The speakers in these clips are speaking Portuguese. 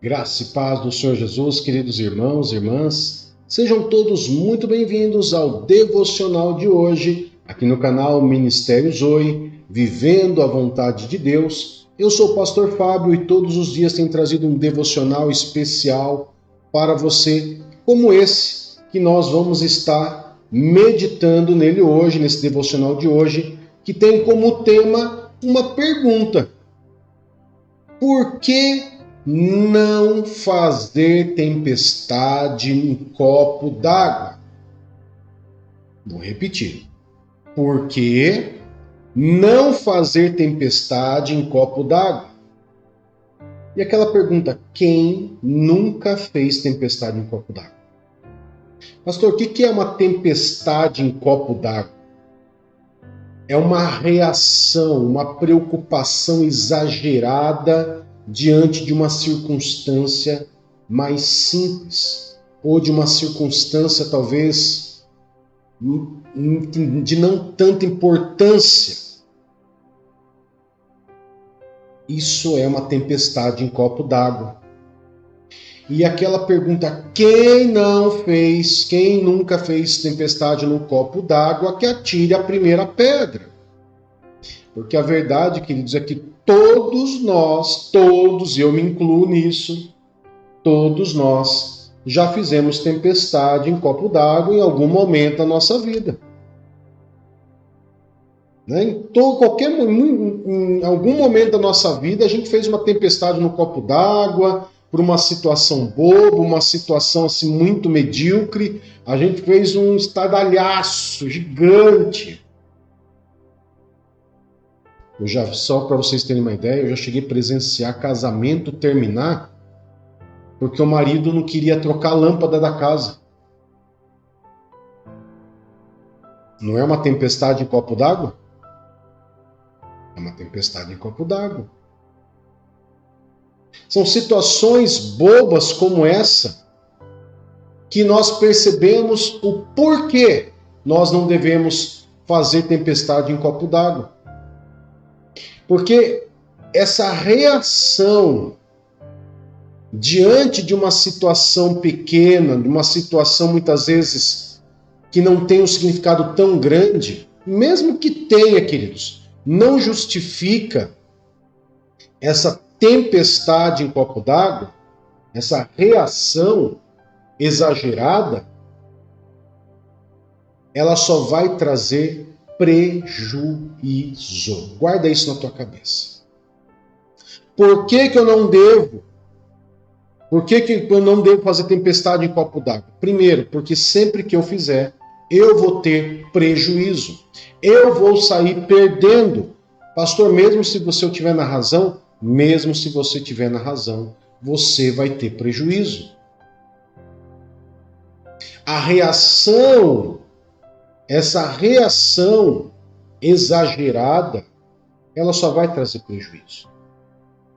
Graça e paz do Senhor Jesus, queridos irmãos e irmãs, sejam todos muito bem-vindos ao devocional de hoje, aqui no canal Ministério Zoe, Vivendo a Vontade de Deus. Eu sou o pastor Fábio e todos os dias tenho trazido um devocional especial para você, como esse que nós vamos estar meditando nele hoje, nesse devocional de hoje, que tem como tema uma pergunta: por que não fazer tempestade em copo d'água? Vou repetir. Por que não fazer tempestade em copo d'água? E aquela pergunta, quem nunca fez tempestade em copo d'água? Pastor, o que é uma tempestade em copo d'água? É uma reação, uma preocupação exagerada diante de uma circunstância mais simples, ou de uma circunstância talvez de não tanta importância. Isso é uma tempestade em copo d'água. E aquela pergunta, quem nunca fez tempestade no copo d'água, que atire a primeira pedra. Porque a verdade, queridos, é que todos nós, e eu me incluo nisso, todos nós já fizemos tempestade em copo d'água em algum momento da nossa vida. Em algum momento da nossa vida a gente fez uma tempestade no copo d'água, por uma situação boba, uma situação assim muito medíocre, a gente fez um estardalhaço gigante. Só para vocês terem uma ideia, eu já cheguei a presenciar casamento terminar porque o marido não queria trocar a lâmpada da casa. Não é uma tempestade em copo d'água? É uma tempestade em copo d'água. São situações bobas como essa que nós percebemos o porquê nós não devemos fazer tempestade em copo d'água. Porque essa reação diante de uma situação pequena, de uma situação muitas vezes que não tem um significado tão grande, mesmo que tenha, queridos, não justifica essa tempestade em copo d'água, essa reação exagerada, ela só vai trazer prejuízo. Guarda isso na tua cabeça. Por que eu não devo? Por que eu não devo fazer tempestade em copo d'água? Primeiro, porque sempre que eu fizer, eu vou ter prejuízo. Eu vou sair perdendo. Pastor, mesmo se você tiver na razão, mesmo se você tiver na razão, você vai ter prejuízo. Essa reação exagerada, ela só vai trazer prejuízo.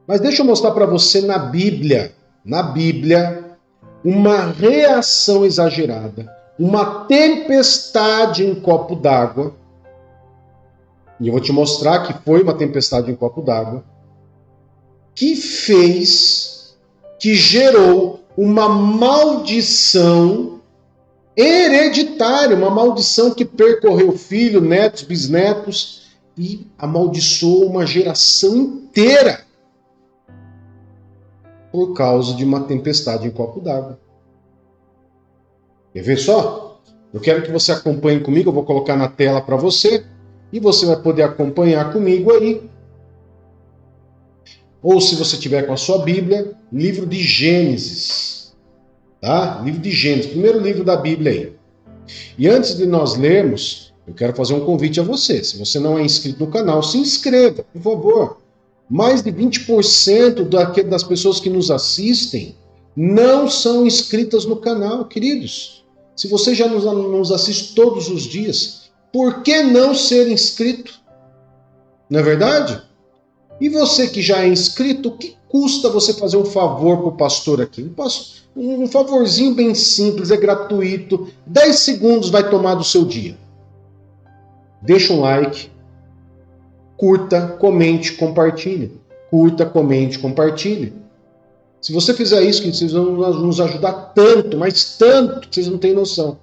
Mas deixa eu mostrar para você na Bíblia, uma reação exagerada, uma tempestade em copo d'água, e eu vou te mostrar que foi uma tempestade em copo d'água, que gerou uma maldição hereditária, uma maldição que percorreu filho, netos, bisnetos e amaldiçoou uma geração inteira por causa de uma tempestade em copo d'água. Quer ver só? Eu quero que você acompanhe comigo, eu vou colocar na tela para você e você vai poder acompanhar comigo aí. Ou se você tiver com a sua Bíblia, livro de Gênesis. Tá? Livro de Gênesis, primeiro livro da Bíblia aí. E antes de nós lermos, eu quero fazer um convite a você. Se você não é inscrito no canal, se inscreva, por favor. Mais de 20% das pessoas que nos assistem não são inscritas no canal, queridos. Se você já nos assiste todos os dias, por que não ser inscrito? Não é verdade? E você que já é inscrito, o que custa você fazer um favor para o pastor aqui? Um favorzinho bem simples, é gratuito, 10 segundos vai tomar do seu dia. Deixa um like, curta, comente, compartilhe. Curta, comente, compartilhe. Se você fizer isso, vocês vão nos ajudar tanto, mas tanto, que vocês não têm noção.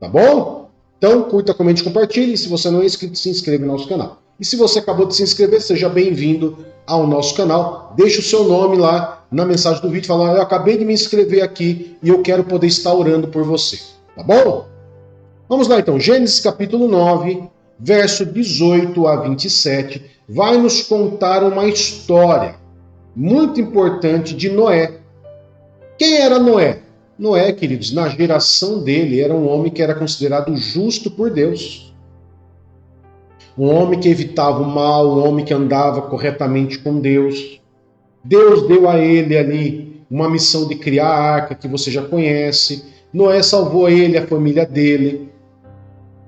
Tá bom? Então, curta, comente, compartilhe. E se você não é inscrito, se inscreva no nosso canal. E se você acabou de se inscrever, seja bem-vindo ao nosso canal. Deixe o seu nome lá na mensagem do vídeo, falando: eu acabei de me inscrever aqui e eu quero poder estar orando por você. Tá bom? Vamos lá então. Gênesis capítulo 9, verso 18 a 27, vai nos contar uma história muito importante de Noé. Quem era Noé? Noé, queridos, na geração dele, era um homem que era considerado justo por Deus. Um homem que evitava o mal, um homem que andava corretamente com Deus. Deus deu a ele ali uma missão de criar a arca, que você já conhece. Noé salvou ele, a família dele.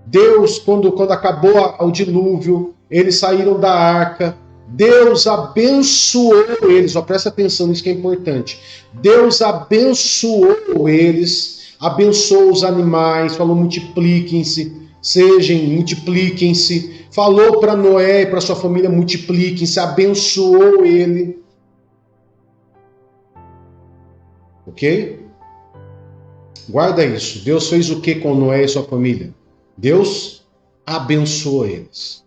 Deus, quando acabou o dilúvio, eles saíram da arca. Deus abençoou eles, ó, presta atenção nisso que é importante. Deus abençoou eles, abençoou os animais, falou: multipliquem-se, multipliquem-se. Falou para Noé e para sua família: multipliquem-se, abençoou ele. Ok? Guarda isso. Deus fez o que com Noé e sua família? Deus abençoou eles.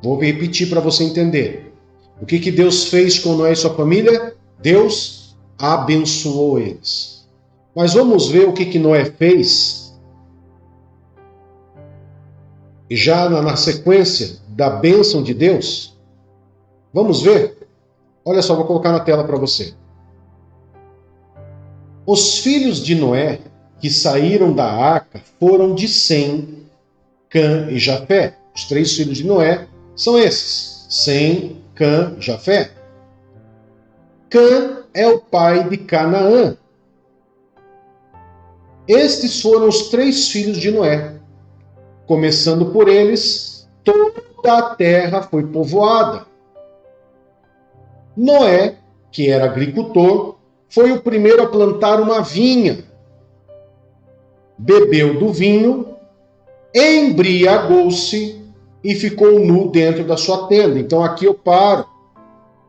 Vou repetir para você entender. O que Deus fez com Noé e sua família? Deus abençoou eles. Mas vamos ver o que Noé fez. E já na sequência da bênção de Deus. Vamos ver? Olha só, vou colocar na tela para você. Os filhos de Noé que saíram da arca foram de Sem, Cã e Jafé. Os 3 filhos de Noé são esses: Sem, Cã, Jafé. Cã é o pai de Canaã. Estes foram os 3 filhos de Noé. Começando por eles, toda a terra foi povoada. Noé, que era agricultor, foi o primeiro a plantar uma vinha. Bebeu do vinho, embriagou-se e ficou nu dentro da sua tenda. Então aqui eu paro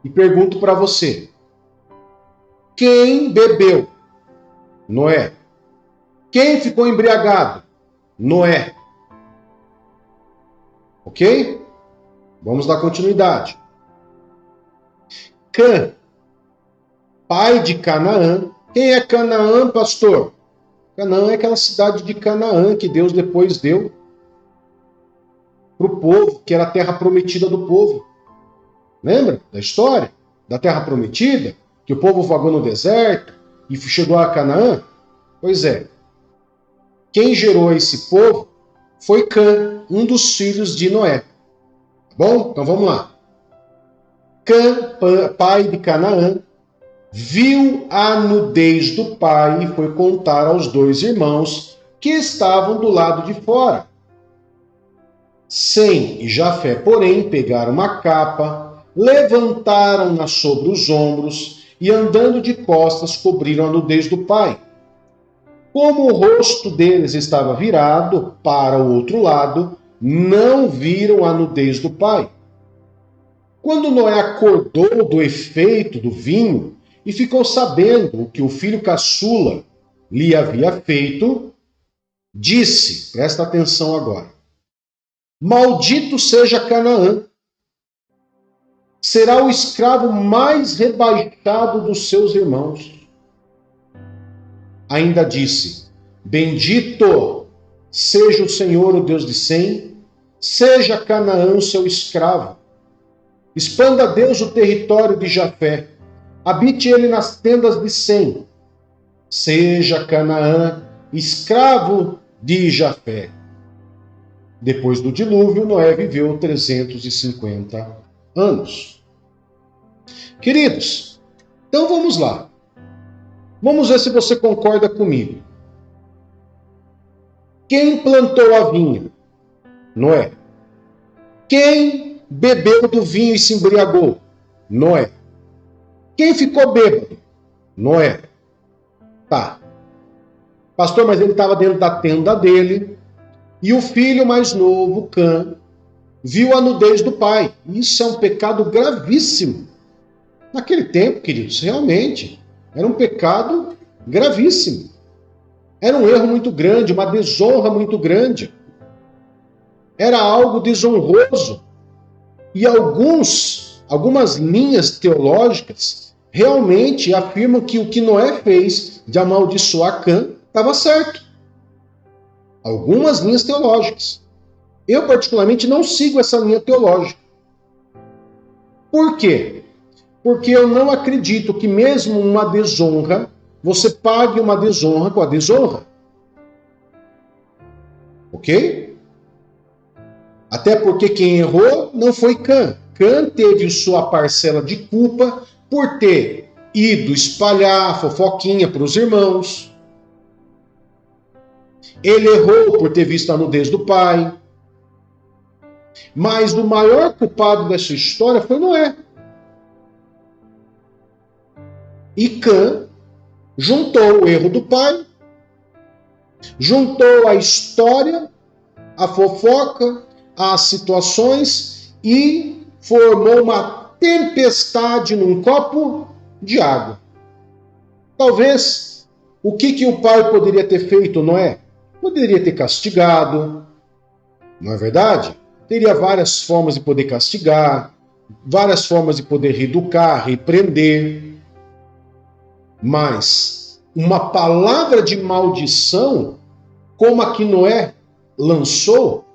e pergunto para você: quem bebeu? Noé. Quem ficou embriagado? Noé. Ok? Vamos dar continuidade. Cã, pai de Canaã. Quem é Canaã, pastor? Canaã é aquela cidade de Canaã que Deus depois deu para o povo, que era a terra prometida do povo. Lembra da história? Da terra prometida? Que o povo vagou no deserto e chegou a Canaã? Pois é. Quem gerou esse povo foi Cã, um dos filhos de Noé. Tá bom? Então vamos lá. Cã, pai de Canaã, viu a nudez do pai e foi contar aos 2 irmãos que estavam do lado de fora. Sem e Jafé, porém, pegaram uma capa, levantaram-na sobre os ombros e, andando de costas, cobriram a nudez do pai. Como o rosto deles estava virado para o outro lado, não viram a nudez do pai. Quando Noé acordou do efeito do vinho e ficou sabendo o que o filho caçula lhe havia feito, disse, presta atenção agora: maldito seja Canaã, será o escravo mais rebaixado dos seus irmãos. Ainda disse: bendito seja o Senhor, o Deus de Sem, seja Canaã o seu escravo. Expanda Deus o território de Jafé, habite ele nas tendas de Sem. Seja Canaã escravo de Jafé. Depois do dilúvio, Noé viveu 350 anos. Queridos, então vamos lá. Vamos ver se você concorda comigo. Quem plantou a vinha? Noé. Quem bebeu do vinho e se embriagou? Noé. Quem ficou bêbado? Noé. Tá. Pastor, mas ele estava dentro da tenda dele e o filho mais novo, Cã, viu a nudez do pai. Isso é um pecado gravíssimo. Naquele tempo, queridos, realmente era um pecado gravíssimo. Era um erro muito grande, uma desonra muito grande. Era algo desonroso. E algumas linhas teológicas realmente afirmam que o que Noé fez de amaldiçoar Cã estava certo. Algumas linhas teológicas. Eu, particularmente, não sigo essa linha teológica. Por quê? Porque eu não acredito que mesmo uma desonra, você pague uma desonra com a desonra. Ok? Até porque quem errou não foi Cã. Cã teve sua parcela de culpa por ter ido espalhar fofoquinha para os irmãos. Ele errou por ter visto a nudez do pai. Mas o maior culpado dessa história foi Noé. E Cã juntou o erro do pai, juntou a história, a fofoca, as situações e formou uma tempestade num copo de água. Talvez o que o pai poderia ter feito, Noé? Poderia ter castigado, não é verdade? Teria várias formas de poder castigar, várias formas de poder reeducar, repreender. Mas uma palavra de maldição, como a que Noé lançou,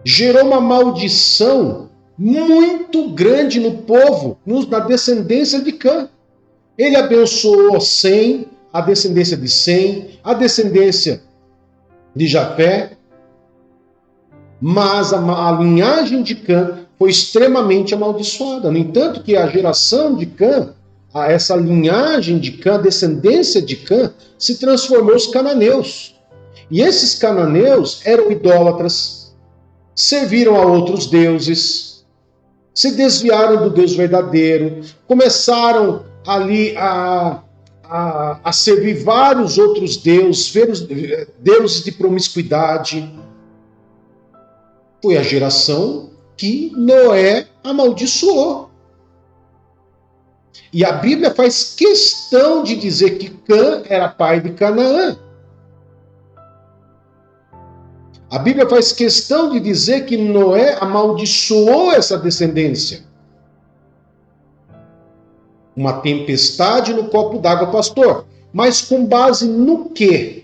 gerou uma maldição muito grande no povo, na descendência de Cã. Ele abençoou Sem, a descendência de Sem, a descendência de Jafé, mas a linhagem de Cã foi extremamente amaldiçoada. No entanto, que a geração de Cã, essa linhagem de Cã, a descendência de Cã, se transformou os cananeus. E esses cananeus eram idólatras, serviram a outros deuses, se desviaram do Deus verdadeiro, começaram ali a servir vários outros deuses, deuses de promiscuidade. Foi a geração que Noé amaldiçoou. E a Bíblia faz questão de dizer que Cã era pai de Canaã. A Bíblia faz questão de dizer que Noé amaldiçoou essa descendência. Uma tempestade no copo d'água, pastor. Mas com base no quê?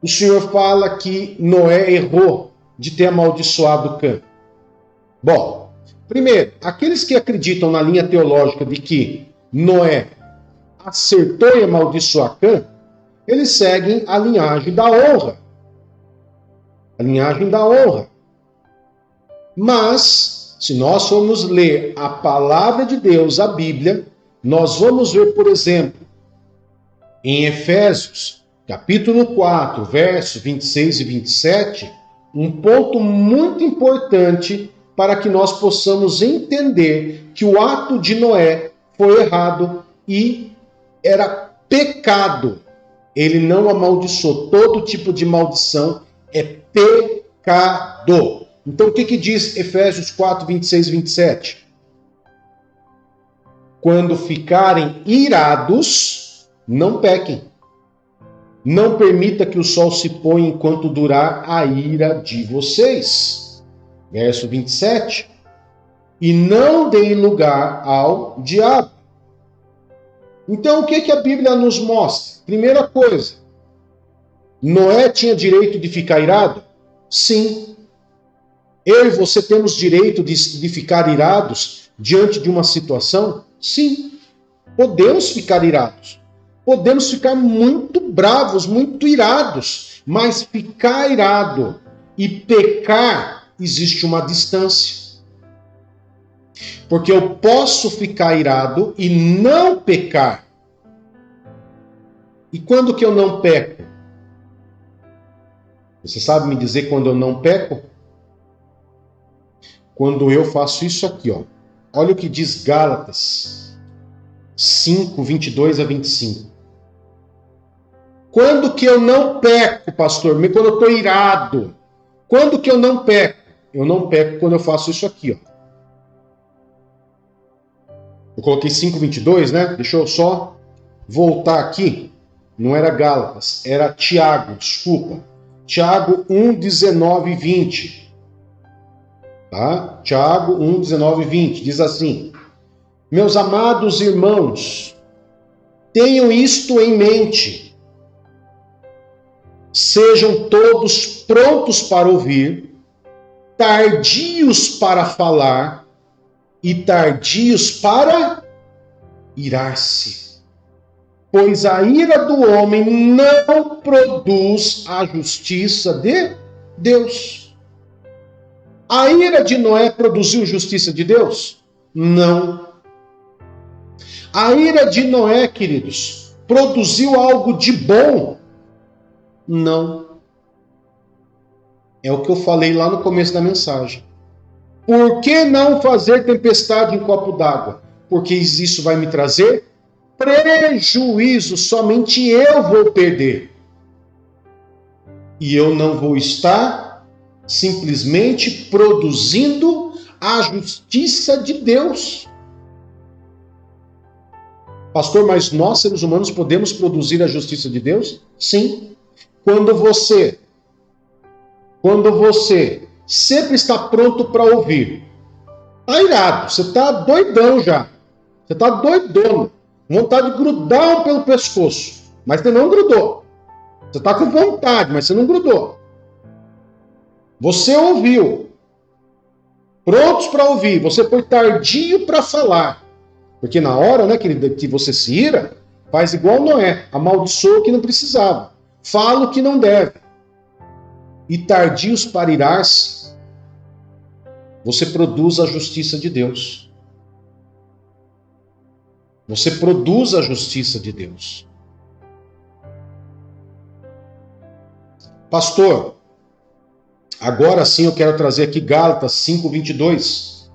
O Senhor fala que Noé errou de ter amaldiçoado Cã. Bom, primeiro, aqueles que acreditam na linha teológica de que Noé acertou em amaldiçoar Cã, eles seguem a linhagem da honra. A linhagem da honra. Mas, se nós formos ler a palavra de Deus, a Bíblia, nós vamos ver, por exemplo, em Efésios, capítulo 4, versos 26 e 27, um ponto muito importante para que nós possamos entender que o ato de Noé foi errado e era pecado. Ele não amaldiçoou. Todo tipo de maldição é pecado. Então o que diz Efésios 4, 26 e 27? Quando ficarem irados, não pequem. Não permita que o sol se ponha enquanto durar a ira de vocês. Verso 27. E não deem lugar ao diabo. Então o que a Bíblia nos mostra? Primeira coisa, Noé tinha direito de ficar irado? Sim. Eu e você temos direito de ficar irados diante de uma situação? Sim. Podemos ficar irados. Podemos ficar muito bravos, muito irados. Mas ficar irado e pecar, existe uma distância. Porque eu posso ficar irado e não pecar. E quando que eu não peco? Você sabe me dizer quando eu não peco? Quando eu faço isso aqui, ó. Olha o que diz Gálatas 5, 22 a 25. Quando que eu não peco, pastor? Quando eu estou irado. Quando que eu não peco? Eu não peco quando eu faço isso aqui, ó. Eu coloquei 5:22, né? Deixa eu só voltar aqui. Não era Gálatas, era Tiago, desculpa. Tiago 1:19 e 20. Tá? Tiago 1:19 e 20. Diz assim: Meus amados irmãos, tenham isto em mente. Sejam todos prontos para ouvir, tardios para falar e tardios para irar-se. Pois a ira do homem não produz a justiça de Deus. A ira de Noé produziu justiça de Deus? Não. A ira de Noé, queridos, produziu algo de bom? Não. É o que eu falei lá no começo da mensagem. Por que não fazer tempestade em copo d'água? Porque isso vai me trazer prejuízo, somente eu vou perder. E eu não vou estar simplesmente produzindo a justiça de Deus. Pastor, mas nós, seres humanos, podemos produzir a justiça de Deus? Sim. Quando você sempre está pronto para ouvir, tá irado, você tá doidão já, você tá doidona, vontade de grudar pelo pescoço, mas você não grudou. Você tá com vontade, mas você não grudou. Você ouviu, prontos para ouvir, você foi tardio para falar, porque na hora, né, querida, que você se ira, faz igual Noé, amaldiçoa o que não precisava, fala o que não deve. E tardios para irar-se, você produz a justiça de Deus. Você produz a justiça de Deus. Pastor, agora sim eu quero trazer aqui Gálatas 5:22.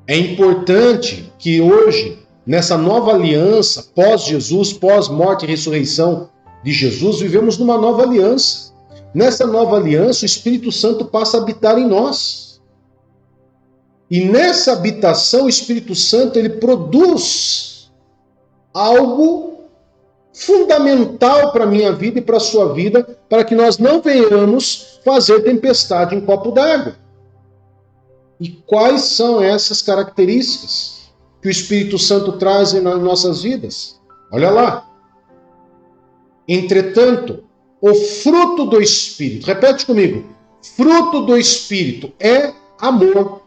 É importante que hoje, nessa nova aliança, pós-Jesus, pós-morte e ressurreição de Jesus, vivemos numa nova aliança. Nessa nova aliança, o Espírito Santo passa a habitar em nós. E nessa habitação, o Espírito Santo, ele produz algo fundamental para a minha vida e para a sua vida, para que nós não venhamos fazer tempestade em copo d'água. E quais são essas características que o Espírito Santo traz nas nossas vidas? Olha lá. Entretanto, o fruto do Espírito, repete comigo, fruto do Espírito é amor,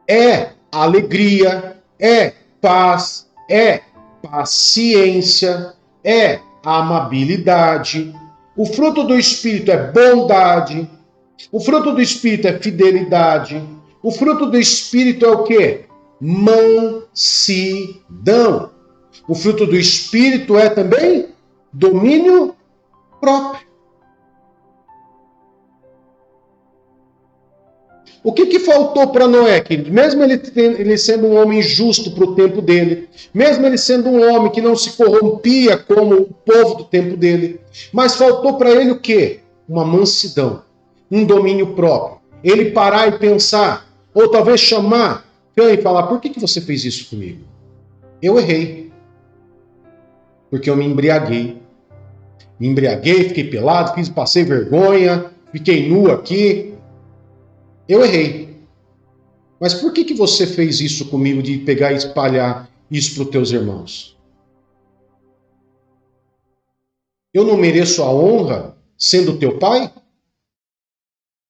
é alegria, é paz, é paciência, é amabilidade. O fruto do Espírito é bondade. O fruto do Espírito é fidelidade. O fruto do Espírito é o quê? Mansidão. O fruto do Espírito é também domínio próprio. O que faltou para Noé, querido? Mesmo ele sendo um homem justo para o tempo dele, mesmo ele sendo um homem que não se corrompia como o povo do tempo dele, mas faltou para ele o quê? Uma mansidão, um domínio próprio. Ele parar e pensar, ou talvez chamar Cã e falar, por que você fez isso comigo? Eu errei. Porque eu me embriaguei. Me embriaguei, fiquei pelado, passei vergonha, fiquei nu aqui. Eu errei. Mas por que você fez isso comigo de pegar e espalhar isso para os teus irmãos? Eu não mereço a honra sendo teu pai?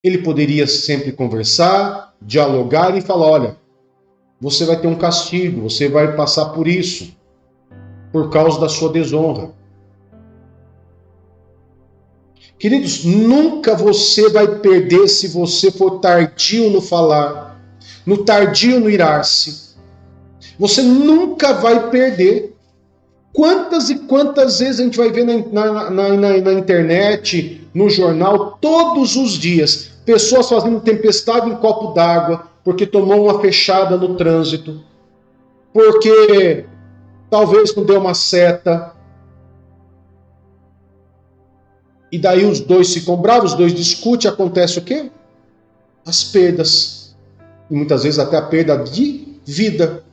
Ele poderia sempre conversar, dialogar e falar, olha, você vai ter um castigo, você vai passar por isso, por causa da sua desonra. Queridos, nunca você vai perder se você for tardio no falar, no tardio no irar-se. Você nunca vai perder. Quantas e quantas vezes a gente vai ver na internet, no jornal, todos os dias, pessoas fazendo tempestade em copo d'água, porque tomou uma fechada no trânsito, porque talvez não deu uma seta, e daí os dois ficam bravos, os dois discutem, acontece o quê? As perdas. e muitas vezes até a perda de vida.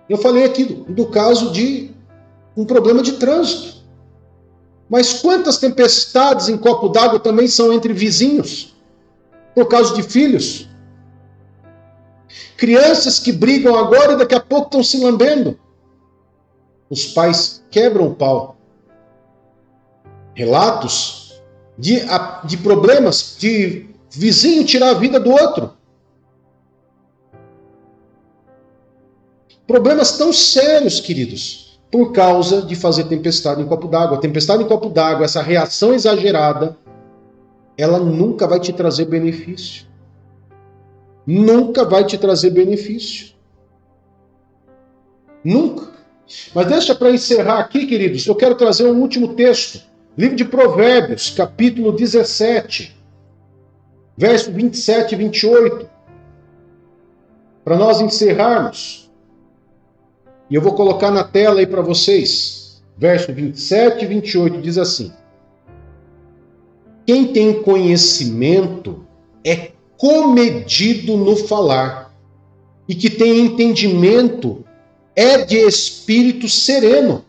Eu falei aqui do caso de um problema de trânsito. Mas quantas tempestades em copo d'água também são entre vizinhos, por causa de filhos? Crianças que brigam agora e daqui a pouco estão se lambendo. Os pais quebram o pau. Relatos de problemas, de vizinho tirar a vida do outro. Problemas tão sérios, queridos, por causa de fazer tempestade em copo d'água. Tempestade em copo d'água, essa reação exagerada, ela nunca vai te trazer benefício. Nunca vai te trazer benefício. Nunca. Mas deixa para encerrar aqui, queridos, eu quero trazer um último texto. Livro de Provérbios, capítulo 17, verso 27 e 28. Para nós encerrarmos. E eu vou colocar na tela aí para vocês. Verso 27 e 28 diz assim: quem tem conhecimento é comedido no falar, e que tem entendimento é de espírito sereno.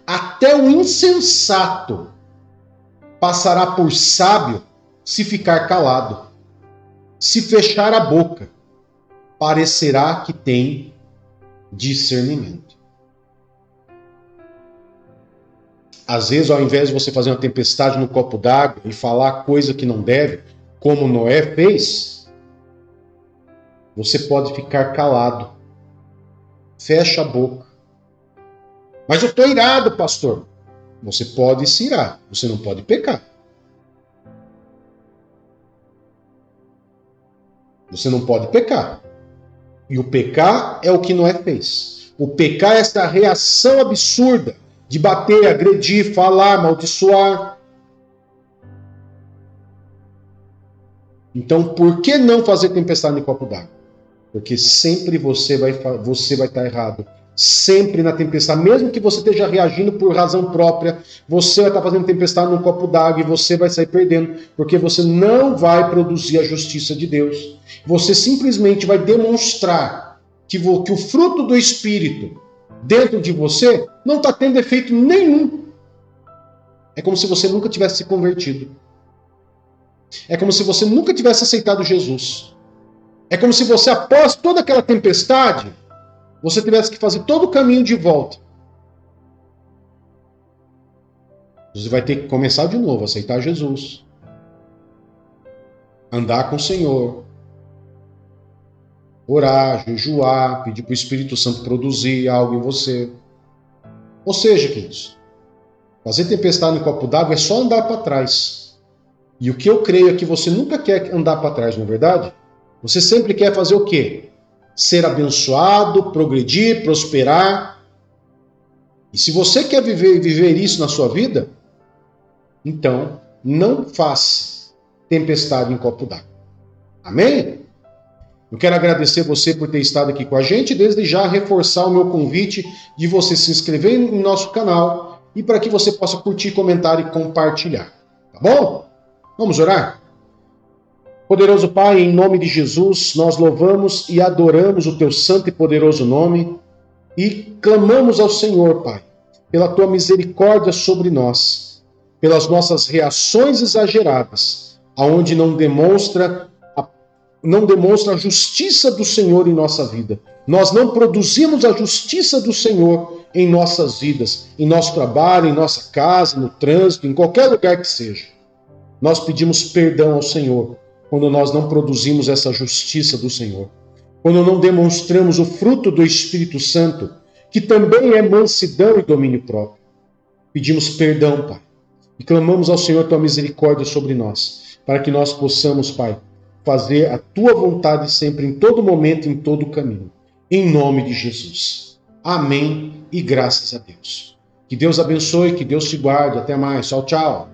Até o insensato passará por sábio se ficar calado. Se fechar a boca, parecerá que tem discernimento. Às vezes, ao invés de você fazer uma tempestade no copo d'água e falar coisa que não deve, como Noé fez, você pode ficar calado. Fecha a boca. Mas eu estou irado, pastor. Você pode se irar, você não pode pecar. Você não pode pecar. E o pecar é o que Noé fez. O pecar é essa reação absurda de bater, agredir, falar, amaldiçoar. Então, por que não fazer tempestade em copo d'água? Porque sempre você vai estar errado. Sempre na tempestade, mesmo que você esteja reagindo por razão própria, você vai estar fazendo tempestade num copo d'água e você vai sair perdendo, porque você não vai produzir a justiça de Deus. Você simplesmente vai demonstrar que o fruto do Espírito dentro de você não está tendo efeito nenhum. É como se você nunca tivesse se convertido. É como se você nunca tivesse aceitado Jesus. É como se você, após toda aquela tempestade, você tivesse que fazer todo o caminho de volta. Você vai ter que começar de novo, aceitar Jesus. Andar com o Senhor. Orar, jejuar, pedir para o Espírito Santo produzir algo em você. Ou seja, queridos, fazer tempestade em copo d'água é só andar para trás. E o que eu creio é que você nunca quer andar para trás, não é verdade? Você sempre quer fazer o quê? Ser abençoado, progredir, prosperar. E se você quer viver isso na sua vida, então não faça tempestade em copo d'água. Amém? Eu quero agradecer você por ter estado aqui com a gente, desde já reforçar o meu convite de você se inscrever no nosso canal e para que você possa curtir, comentar e compartilhar. Tá bom? Vamos orar? Poderoso Pai, em nome de Jesus, nós louvamos e adoramos o Teu santo e poderoso nome e clamamos ao Senhor, Pai, pela Tua misericórdia sobre nós, pelas nossas reações exageradas, aonde não demonstra a justiça do Senhor em nossa vida. Nós não produzimos a justiça do Senhor em nossas vidas, em nosso trabalho, em nossa casa, no trânsito, em qualquer lugar que seja. Nós pedimos perdão ao Senhor quando nós não produzimos essa justiça do Senhor. Quando não demonstramos o fruto do Espírito Santo, que também é mansidão e domínio próprio. Pedimos perdão, Pai, e clamamos ao Senhor Tua misericórdia sobre nós, para que nós possamos, Pai, fazer a Tua vontade sempre, em todo momento, em todo caminho. Em nome de Jesus. Amém e graças a Deus. Que Deus abençoe, que Deus te guarde. Até mais. Tchau, tchau.